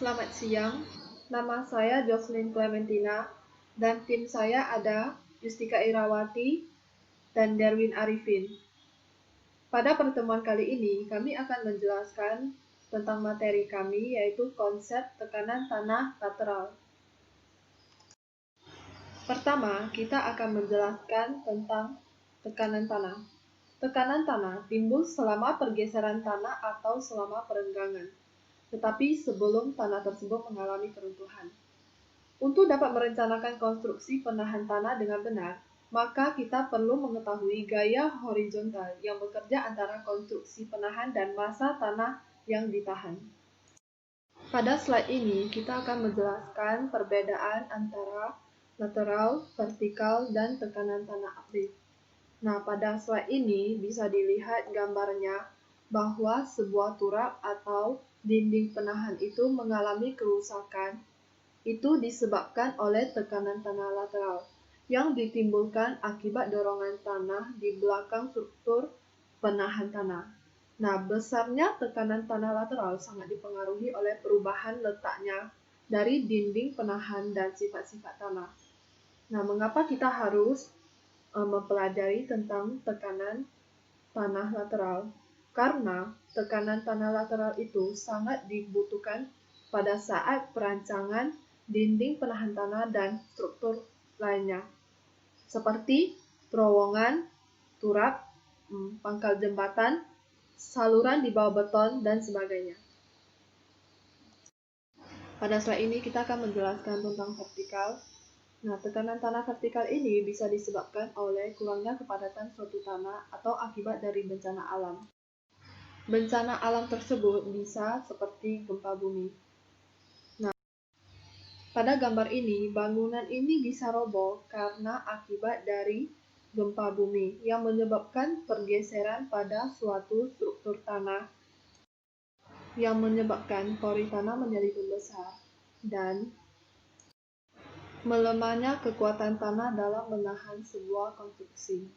Selamat siang, nama saya Jocelyn Clementina dan tim saya ada Yustika Irawati dan Derwin Arifin. Pada pertemuan kali ini, kami akan menjelaskan tentang materi kami, yaitu konsep tekanan tanah lateral. Pertama, kita akan menjelaskan tentang tekanan tanah. Tekanan tanah timbul selama pergeseran tanah atau selama perenggangan, tetapi sebelum tanah tersebut mengalami keruntuhan. Untuk dapat merencanakan konstruksi penahan tanah dengan benar, maka kita perlu mengetahui gaya horizontal yang bekerja antara konstruksi penahan dan massa tanah yang ditahan. Pada slide ini, kita akan menjelaskan perbedaan antara lateral, vertikal, dan tekanan tanah aktif. Nah, pada slide ini bisa dilihat gambarnya bahwa sebuah turap atau dinding penahan itu mengalami kerusakan. Itu disebabkan oleh tekanan tanah lateral yang ditimbulkan akibat dorongan tanah di belakang struktur penahan tanah. Nah, besarnya tekanan tanah lateral sangat dipengaruhi oleh perubahan letaknya dari dinding penahan dan sifat-sifat tanah. Nah, mengapa kita harus mempelajari tentang tekanan tanah lateral? Karena tekanan tanah lateral itu sangat dibutuhkan pada saat perancangan dinding penahan tanah dan struktur lainnya, seperti terowongan, turap, pangkal jembatan, saluran di bawah beton, dan sebagainya. Pada slide ini kita akan menjelaskan tentang vertikal. Nah, tekanan tanah vertikal ini bisa disebabkan oleh kurangnya kepadatan suatu tanah atau akibat dari bencana alam. Bencana alam tersebut bisa seperti gempa bumi. Nah, pada gambar ini, bangunan ini bisa roboh karena akibat dari gempa bumi yang menyebabkan pergeseran pada suatu struktur tanah yang menyebabkan pori tanah menjadi membesar dan melemahnya kekuatan tanah dalam menahan sebuah konstruksi.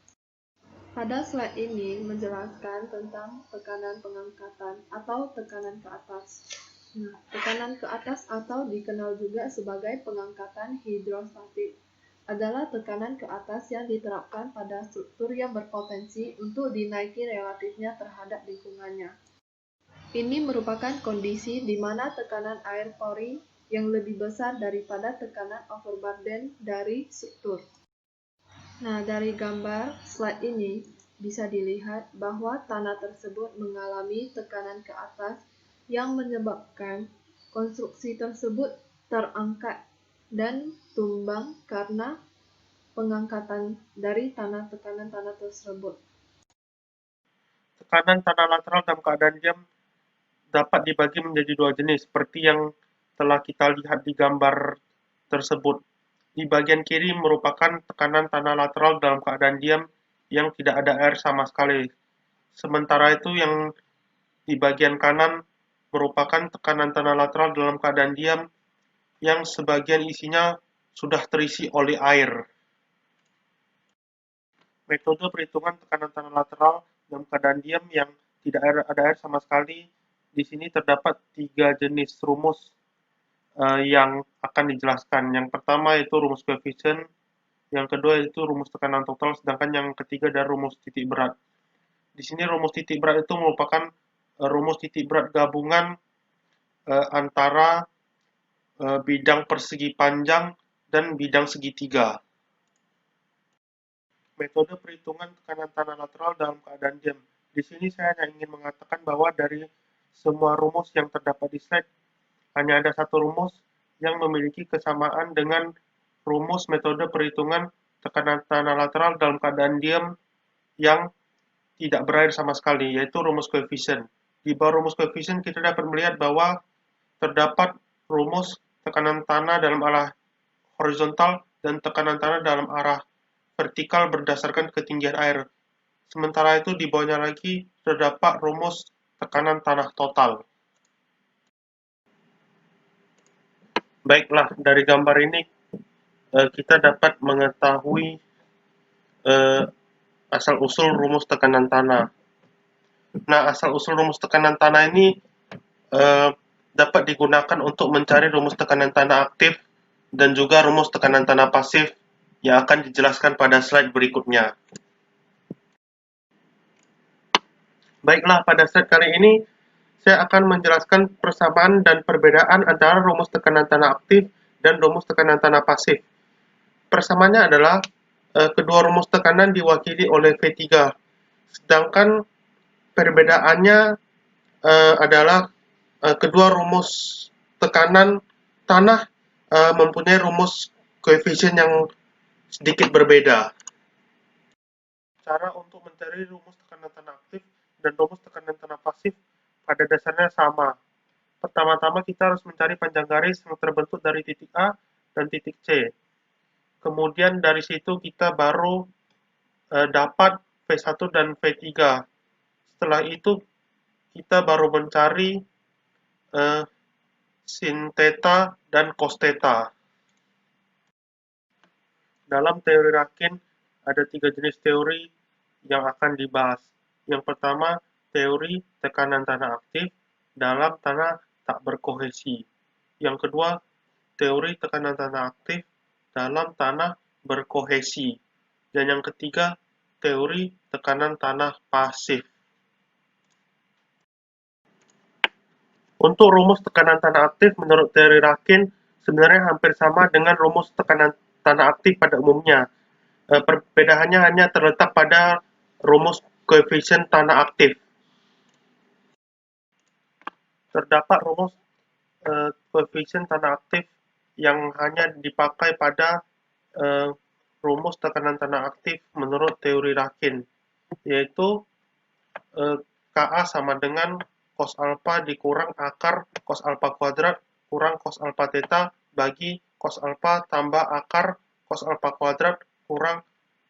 Pada slide ini menjelaskan tentang tekanan pengangkatan atau tekanan ke atas. Nah, tekanan ke atas atau dikenal juga sebagai pengangkatan hidrostatik adalah tekanan ke atas yang diterapkan pada struktur yang berpotensi untuk dinaiki relatifnya terhadap lingkungannya. Ini merupakan kondisi di mana tekanan air pori yang lebih besar daripada tekanan overburden dari struktur. Nah, dari gambar slide ini bisa dilihat bahwa tanah tersebut mengalami tekanan ke atas yang menyebabkan konstruksi tersebut terangkat dan tumbang karena pengangkatan dari tekanan tanah tersebut. Tekanan tanah lateral dalam keadaan diam dapat dibagi menjadi dua jenis, seperti yang telah kita lihat di gambar tersebut. Di bagian kiri merupakan tekanan tanah lateral dalam keadaan diam yang tidak ada air sama sekali. Sementara itu yang di bagian kanan merupakan tekanan tanah lateral dalam keadaan diam yang sebagian isinya sudah terisi oleh air. Metode perhitungan tekanan tanah lateral dalam keadaan diam yang tidak ada air sama sekali. Di sini terdapat 3 jenis rumus yang akan dijelaskan. Yang pertama yaitu rumus koefisien, yang kedua yaitu rumus tekanan total, sedangkan yang ketiga adalah rumus titik berat. Di sini rumus titik berat itu merupakan rumus titik berat gabungan antara bidang persegi panjang dan bidang segitiga. Metode perhitungan tekanan tanah lateral dalam keadaan diam. Di sini saya hanya ingin mengatakan bahwa dari semua rumus yang terdapat di slide, hanya ada satu rumus yang memiliki kesamaan dengan rumus metode perhitungan tekanan tanah lateral dalam keadaan diam yang tidak berair sama sekali, yaitu rumus koefisien. Di bawah rumus koefisien kita dapat melihat bahwa terdapat rumus tekanan tanah dalam arah horizontal dan tekanan tanah dalam arah vertikal berdasarkan ketinggian air. Sementara itu di bawahnya lagi terdapat rumus tekanan tanah total. Baiklah, dari gambar ini kita dapat mengetahui asal-usul rumus tekanan tanah. Nah, asal-usul rumus tekanan tanah ini dapat digunakan untuk mencari rumus tekanan tanah aktif dan juga rumus tekanan tanah pasif yang akan dijelaskan pada slide berikutnya. Baiklah, pada slide kali ini saya akan menjelaskan persamaan dan perbedaan antara rumus tekanan tanah aktif dan rumus tekanan tanah pasif. Persamaannya adalah kedua rumus tekanan diwakili oleh V3, sedangkan perbedaannya adalah kedua rumus tekanan tanah mempunyai rumus koefisien yang sedikit berbeda. Cara untuk mencari rumus tekanan tanah aktif dan rumus tekanan tanah pasif pada dasarnya sama. Pertama-tama kita harus mencari panjang garis yang terbentuk dari titik A dan titik C. Kemudian dari situ kita baru dapat V1 dan V3. Setelah itu kita baru mencari sin theta dan cos theta. Dalam teori Rakin ada 3 jenis teori yang akan dibahas. Yang pertama, teori tekanan tanah aktif dalam tanah tak berkohesi. Yang kedua, teori tekanan tanah aktif dalam tanah berkohesi. Dan yang ketiga, teori tekanan tanah pasif. Untuk rumus tekanan tanah aktif menurut teori Rakin sebenarnya hampir sama dengan rumus tekanan tanah aktif pada umumnya. Perbedaannya hanya terletak pada rumus koefisien tanah aktif. Terdapat rumus koefisien tanah aktif yang hanya dipakai pada rumus tekanan tanah aktif menurut teori Rakin, yaitu Ka sama dengan cos alpha dikurang akar cos alpha kuadrat kurang cos alpha theta bagi cos alpha tambah akar cos alpha kuadrat kurang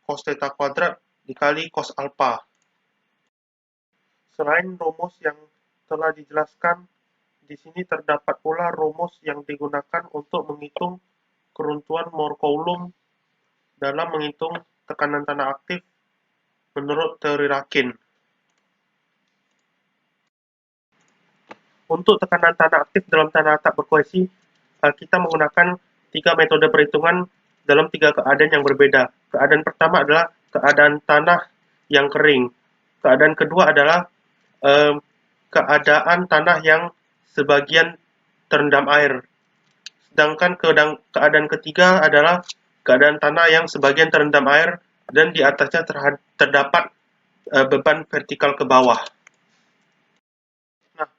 cos theta kuadrat dikali cos alpha. Selain rumus yang telah dijelaskan, di sini terdapat pula rumus yang digunakan untuk menghitung keruntuhan Mohr Coulomb dalam menghitung tekanan tanah aktif menurut teori Rakin. Untuk tekanan tanah aktif dalam tanah tak berkohesi, kita menggunakan 3 metode perhitungan dalam 3 keadaan yang berbeda. Keadaan pertama adalah keadaan tanah yang kering. Keadaan kedua adalah keadaan tanah yang sebagian terendam air. Sedangkan keadaan ketiga adalah keadaan tanah yang sebagian terendam air dan di atasnya terdapat beban vertikal ke bawah. Nah,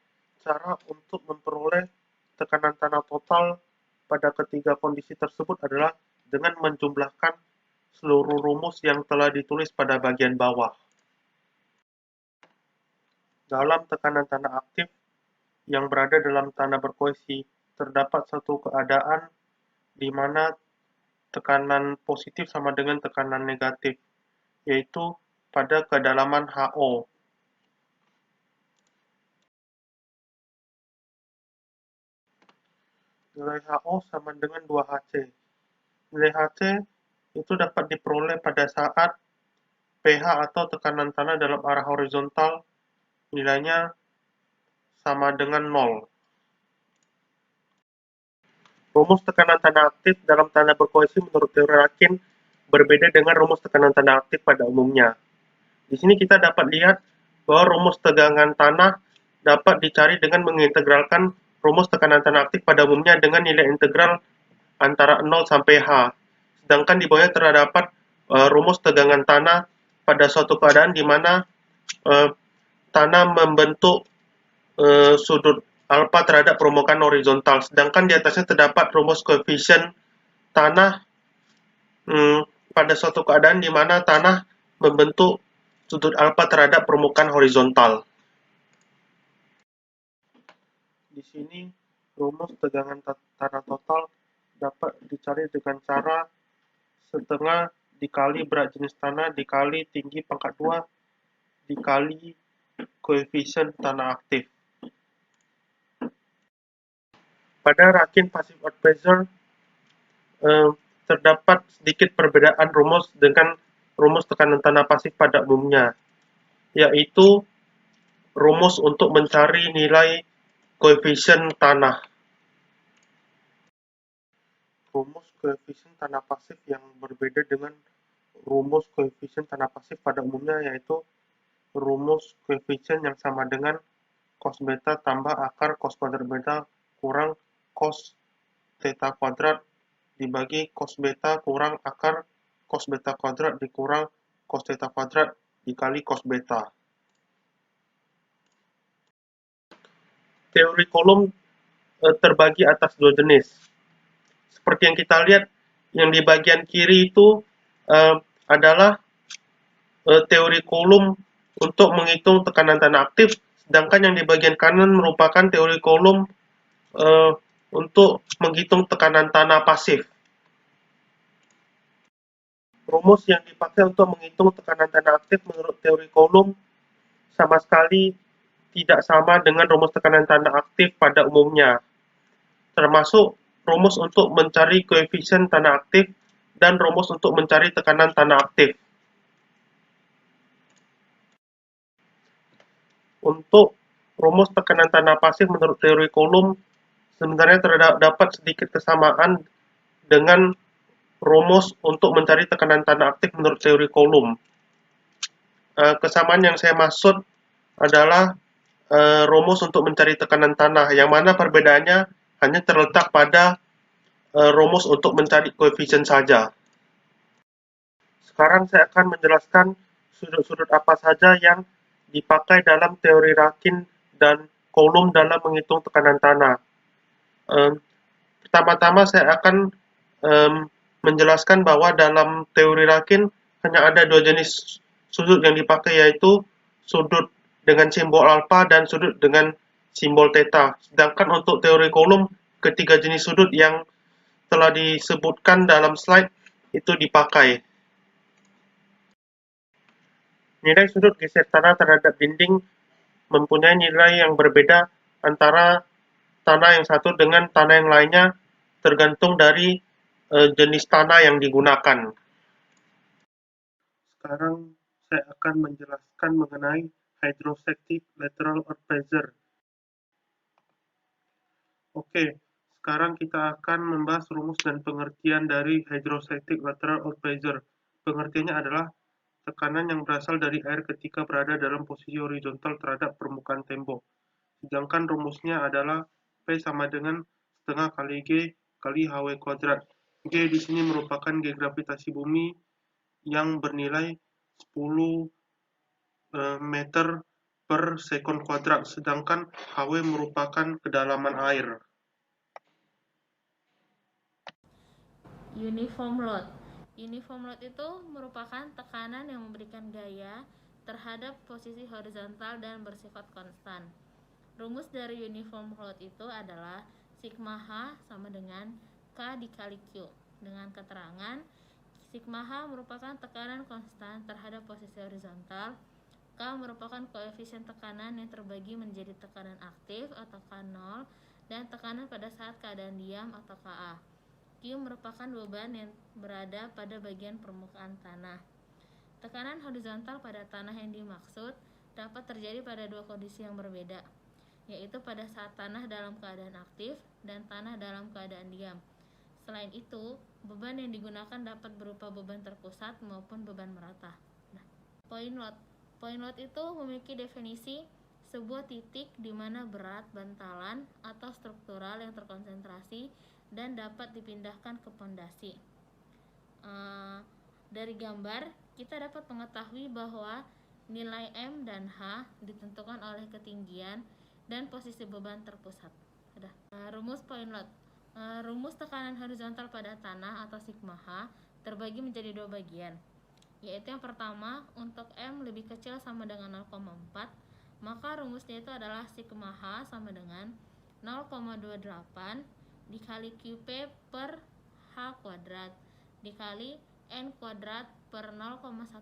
cara untuk memperoleh tekanan tanah total pada ketiga kondisi tersebut adalah dengan menjumlahkan seluruh rumus yang telah ditulis pada bagian bawah. Dalam tekanan tanah aktif yang berada dalam tanah berkohesi, terdapat satu keadaan di mana tekanan positif sama dengan tekanan negatif, yaitu pada kedalaman HO. Nilai HO sama dengan 2Hc. Nilai Hc itu dapat diperoleh pada saat pH atau tekanan tanah dalam arah horizontal nilainya sama dengan 0. Rumus tekanan tanah aktif dalam tanah berkohesi menurut teori Rakin berbeda dengan rumus tekanan tanah aktif pada umumnya. Di sini kita dapat lihat bahwa rumus tegangan tanah dapat dicari dengan mengintegralkan rumus tekanan tanah aktif pada umumnya dengan nilai integral antara 0 sampai H. Sedangkan di bawahnya terdapat rumus tegangan tanah pada suatu keadaan di mana tanah membentuk sudut alfa terhadap permukaan horizontal. Sedangkan di atasnya terdapat rumus koefisien tanah pada suatu keadaan di mana tanah membentuk sudut alfa terhadap permukaan horizontal. Di sini rumus tegangan tanah total dapat dicari dengan cara setengah dikali berat jenis tanah dikali tinggi pangkat 2 dikali koefisien tanah aktif. Pada Rakin Passive Earth Pressure terdapat sedikit perbedaan rumus dengan rumus tekanan tanah pasif pada umumnya, yaitu rumus untuk mencari nilai koefisien tanah. Rumus koefisien tanah pasif yang berbeda dengan rumus koefisien tanah pasif pada umumnya yaitu rumus koefisien yang sama dengan cos beta tambah akar cos kuadrat beta kurang cos theta kuadrat dibagi cos beta kurang akar cos beta kuadrat dikurang cos theta kuadrat dikali cos beta. Teori Coulomb terbagi atas dua jenis. Seperti yang kita lihat, yang di bagian kiri itu adalah teori Coulomb untuk menghitung tekanan tanah aktif, sedangkan yang di bagian kanan merupakan teori Coulomb untuk menghitung tekanan tanah pasif. Rumus yang dipakai untuk menghitung tekanan tanah aktif menurut teori Coulomb sama sekali tidak sama dengan rumus tekanan tanah aktif pada umumnya, termasuk rumus untuk mencari koefisien tanah aktif dan rumus untuk mencari tekanan tanah aktif. Untuk rumus tekanan tanah pasif menurut teori Coulomb sebenarnya terdapat sedikit kesamaan dengan rumus untuk mencari tekanan tanah aktif menurut teori Coulomb. Kesamaan yang saya maksud adalah rumus untuk mencari tekanan tanah, yang mana perbedaannya hanya terletak pada rumus untuk mencari koefisien saja. Sekarang saya akan menjelaskan sudut-sudut apa saja yang dipakai dalam teori Rakin dan Coulomb dalam menghitung tekanan tanah. Pertama-tama saya akan menjelaskan bahwa dalam teori Rakin hanya ada dua jenis sudut yang dipakai, yaitu sudut dengan simbol alfa dan sudut dengan simbol theta. Sedangkan untuk teori Coulomb, ketiga jenis sudut yang telah disebutkan dalam slide itu dipakai. Nilai sudut geser tanah terhadap dinding mempunyai nilai yang berbeda antara tanah yang satu dengan tanah yang lainnya, tergantung dari jenis tanah yang digunakan. Sekarang saya akan menjelaskan mengenai hydrostatic lateral earth pressure. Oke, sekarang kita akan membahas rumus dan pengertian dari hydrostatic lateral earth pressure. Pengertiannya adalah tekanan yang berasal dari air ketika berada dalam posisi horizontal terhadap permukaan tembok. Sedangkan rumusnya adalah P sama dengan setengah kali G kali HW kuadrat. G di sini merupakan G gravitasi bumi yang bernilai 10 meter per sekon kuadrat, sedangkan HW merupakan kedalaman air. Uniform load. Uniform load itu merupakan tekanan yang memberikan gaya terhadap posisi horizontal dan bersifat konstan. Rumus dari uniform load itu adalah sigma H sama dengan K dikali Q, dengan keterangan sigma H merupakan tekanan konstan terhadap posisi horizontal, K merupakan koefisien tekanan yang terbagi menjadi tekanan aktif atau K0 dan tekanan pada saat keadaan diam atau Ka. Q merupakan beban yang berada pada bagian permukaan tanah. Tekanan horizontal pada tanah yang dimaksud dapat terjadi pada dua kondisi yang berbeda, yaitu pada saat tanah dalam keadaan aktif dan tanah dalam keadaan diam. Selain itu, beban yang digunakan dapat berupa beban terpusat maupun beban merata. Point load. Point load itu memiliki definisi sebuah titik di mana berat, bantalan, atau struktural yang terkonsentrasi dan dapat dipindahkan ke pondasi. Dari gambar, kita dapat mengetahui bahwa nilai M dan H ditentukan oleh ketinggian dan posisi beban terpusat. Rumus point load. Rumus tekanan horizontal pada tanah atau sigma H terbagi menjadi dua bagian, yaitu yang pertama, untuk M lebih kecil sama dengan 0,4, maka rumusnya itu adalah sigma H sama dengan 0,28 dikali QP per H kuadrat dikali N kuadrat per 0,16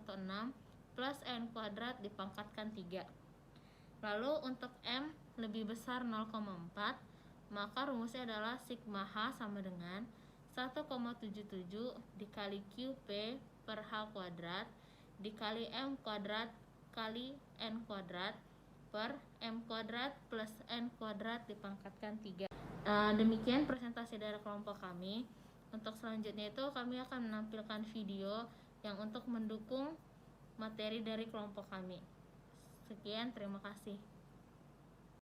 plus N kuadrat dipangkatkan 3. Lalu untuk M lebih besar 0,4, maka rumusnya adalah sigma H sama dengan 1,77 dikali QP per H kuadrat dikali M kuadrat kali N kuadrat per M kuadrat plus N kuadrat dipangkatkan 3. Demikian presentasi dari kelompok kami. Untuk selanjutnya itu kami akan menampilkan video yang untuk mendukung materi dari kelompok kami. Sekian, terima kasih.